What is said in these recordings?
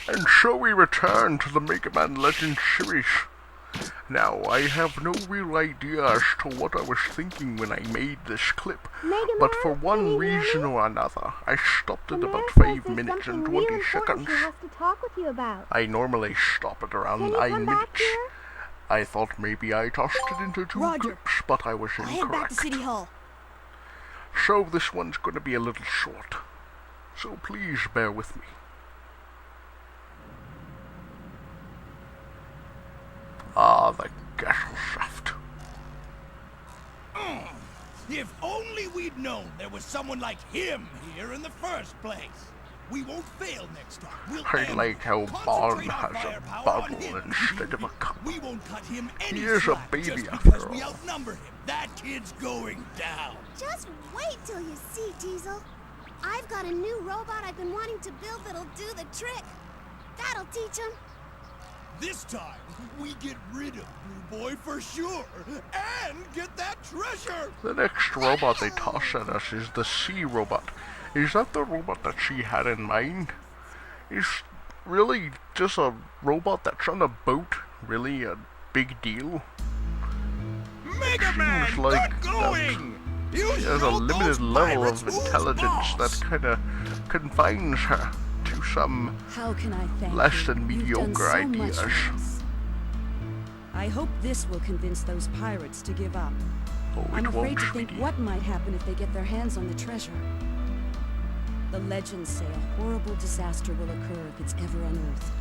And so we return to the Megaman Legends series. Now, I have no real idea as to what I was thinking when I made this clip, but for one reason or another, I stopped at about 5 minutes and 20 seconds. I normally stop at around 9 minutes. I thought maybe I tossed it into two clips, but I was incorrect. I head back to City Hall. So this one's going to be a little short, so please bear with me. Ah, the gas shaft. If only we'd known there was someone like him here in the first place. We won't fail next time. We'll I like how Bond has a bottle instead of a cup. We won't cut him any He is a slack baby just after because we all. outnumber him. That kid's going down. Just wait till you see, Diesel. I've got a new robot I've been wanting to build that'll do the trick. That'll teach him. This time, we get rid of Blue Boy for sure, and get that treasure! The next robot they toss at us is the sea robot. Is that the robot that she had in mind? Is really just a robot that's on a boat really a big deal? Megaman, Seems like get going! she has a limited level of intelligence that kind of confines her to some How can I thank less you? than You've done mediocre so much ideas. for us. I hope this will convince those pirates to give up. Oh, I'm it afraid won't, to think sweetie. what might happen if they get their hands on the treasure. The legends say a horrible disaster will occur if it's ever unearthed.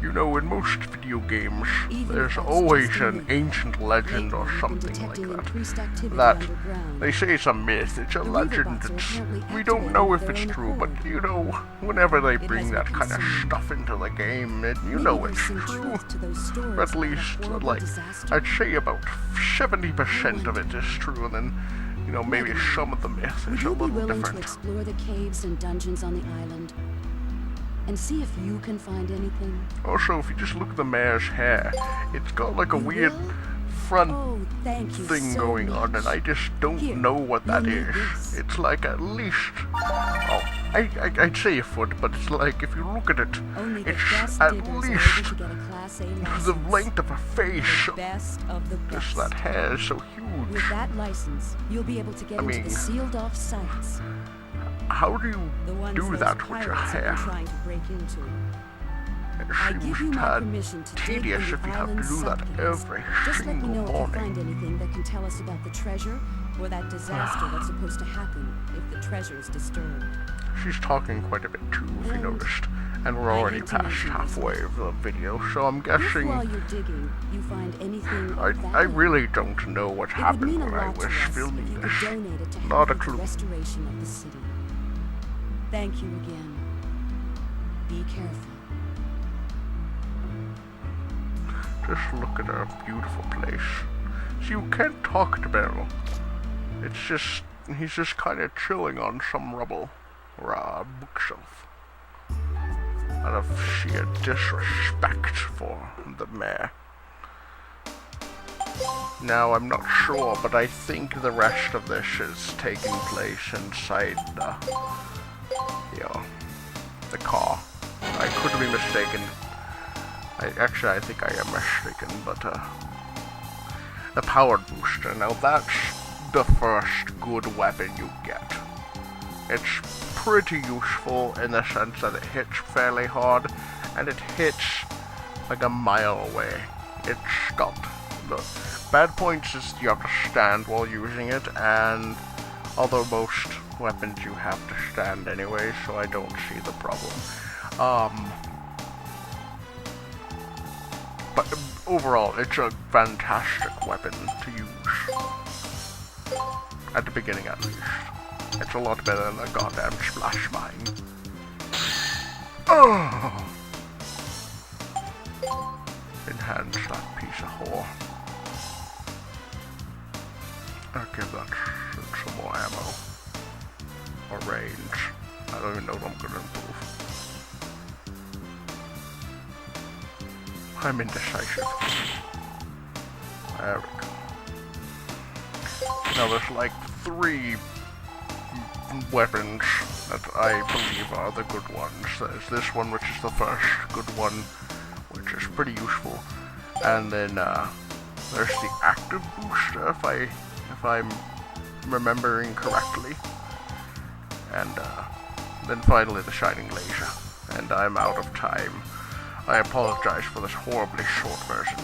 You know, in most video games, Even there's if that's always just a an myth. ancient legend or Lately, we've been something like detecting that. increased activity That underground. they say it's a myth, it's a The legend, Reaverbots are it's, apparently we don't know if activated it's of their true, own but accord. you know, whenever they It bring has that me kind of concerned. stuff into the game, you Maybe know it's there's some true. truth to those stories Or at about a least, horrible like, disaster. I'd say about 70% of it is true, and then, you know, maybe Megaman, some of the myth Would is a you be little willing different. to explore the caves and dungeons on the island and see if you can find anything? Also, if you just look at the mare's hair, it's got like a You weird will? front Oh, thank you thing so going on, much. and I just don't Here, know what that you'll need is. this. It's like at least, oh, I'd say a foot, but it's like if you look at it, Only the it's best at diggers are able least to get a Class A the license. length of a face. The best of the best. Just that hair is so huge. With that license, you'll be able to get I into mean, the sealed-off sites, How do you the ones do those that with your pirates have hair? been trying to break into. It I give you seems my tad permission to dig tedious in if the you have to island's do that subcaves. every Just let me single know if you morning. find anything that can tell us about the treasure or that disaster that's supposed to happen if the treasure is disturbed. She's talking quite a bit too, if you And noticed. And we're I already hate to past mention this, halfway of the video, so I'm If guessing while you're digging, you find anything of I value, really don't know what it would happened mean a when I lot to was us filming if you could this. donate it to Not a help with clue. the restoration of the city. Thank you again. Be careful. Just look at our beautiful place. See, you can't talk to Beryl. It's just, he's just kind of chilling on some rubble or a bookshelf. Out of sheer disrespect for the mayor. Now, I'm not sure, but I think the rest of this is taking place inside the, the car. I could be mistaken. I think I am mistaken, but, the powered booster. Now, that's the first good weapon you get. It's pretty useful in the sense that it hits fairly hard, and it hits like a mile away. It's got the bad points is you have to stand while using it, and although most weapons you have to stand anyway, so I don't see the problem. But overall, it's a fantastic weapon to use. At the beginning, at least. It's a lot better than the goddamn splash mine. Oh! Enhance that piece of whore. I'll give that shit some more ammo. Or range. I don't even know what I'm gonna improve. I'm indecisive. There we go. Now there's like 3 weapons that I believe are the good ones. There's this one, which is the first good one, which is pretty useful. And then there's the active booster, if I'm remembering correctly. And then finally the shining laser. And I'm out of time. I apologize for this horribly short version.